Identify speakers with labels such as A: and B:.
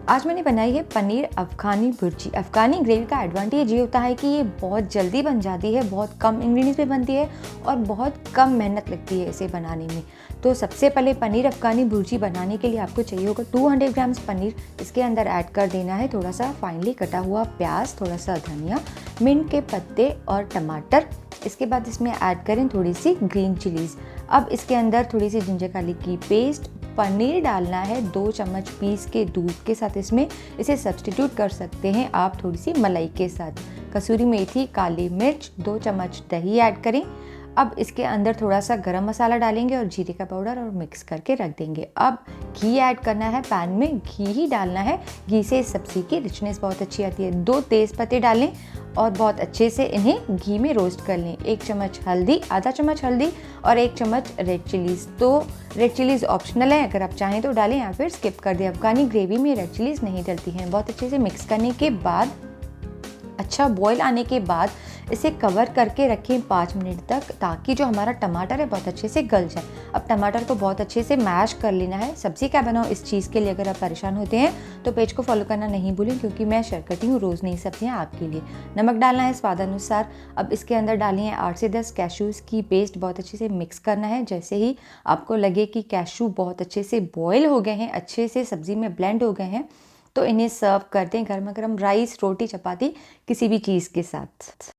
A: आज मैंने बनाई है पनीर अफ़गानी भुर्जी। अफ़गानी ग्रेवी का एडवांटेज ये होता है कि ये बहुत जल्दी बन जाती है, बहुत कम इंग्रेडिएंट्स में बनती है और बहुत कम मेहनत लगती है इसे बनाने में। तो सबसे पहले पनीर अफ़गानी भुर्जी बनाने के लिए आपको चाहिए होगा 200 ग्राम्स पनीर। इसके अंदर ऐड कर देना है थोड़ा सा फाइनली कटा हुआ प्याज, थोड़ा सा धनिया, मिंट के पत्ते और टमाटर। इसके बाद इसमें ऐड करें थोड़ी सी ग्रीन चिलीज़। अब इसके अंदर थोड़ी सी जिंजर गार्लिक की पेस्ट, पनीर डालना है 2 चम्मच पीस के दूध के साथ। इसमें इसे सब्सटीट्यूट कर सकते हैं आप थोड़ी सी मलाई के साथ। कसूरी मेथी, काली मिर्च, 2 चम्मच दही ऐड करें। अब इसके अंदर थोड़ा सा गरम मसाला डालेंगे और जीरे का पाउडर और मिक्स करके रख देंगे। अब घी ऐड करना है पैन में, घी ही डालना है। घी से इस सब्ज़ी की रिचनेस बहुत अच्छी आती है। 2 तेज़ पत्ते डालें और बहुत अच्छे से इन्हें घी में रोस्ट कर लें। 1 चम्मच हल्दी, आधा चम्मच हल्दी और 1 चम्मच रेड चिलीज़। तो रेड चिलीज़ ऑप्शनल है, अगर आप चाहें तो डालें या फिर स्किप कर दें। अफ़गानी ग्रेवी में रेड चिलीज़ नहीं डलती हैं। बहुत अच्छे से मिक्स करने के बाद, अच्छा बॉईल आने के बाद इसे कवर करके रखें 5 मिनट तक, ताकि जो हमारा टमाटर है बहुत अच्छे से गल जाए। अब टमाटर को बहुत अच्छे से मैश कर लेना है। सब्ज़ी क्या बनाओ इस चीज़ के लिए अगर आप परेशान होते हैं तो पेज को फॉलो करना नहीं भूलें, क्योंकि मैं शेयर करती हूँ रोज़ नई सब्जियाँ आपके लिए। नमक डालना है स्वादानुसार। अब इसके अंदर डाली है 8 से 10 कैश्यूज़ की पेस्ट। बहुत अच्छे से मिक्स करना है। जैसे ही आपको लगे कि कैश्यू बहुत अच्छे से बॉयल हो गए हैं, अच्छे से सब्ज़ी में ब्लेंड हो गए हैं, तो इन्हें सर्व कर दें गर्मा गर्म राइस, रोटी, चपाती, किसी भी चीज़ के साथ।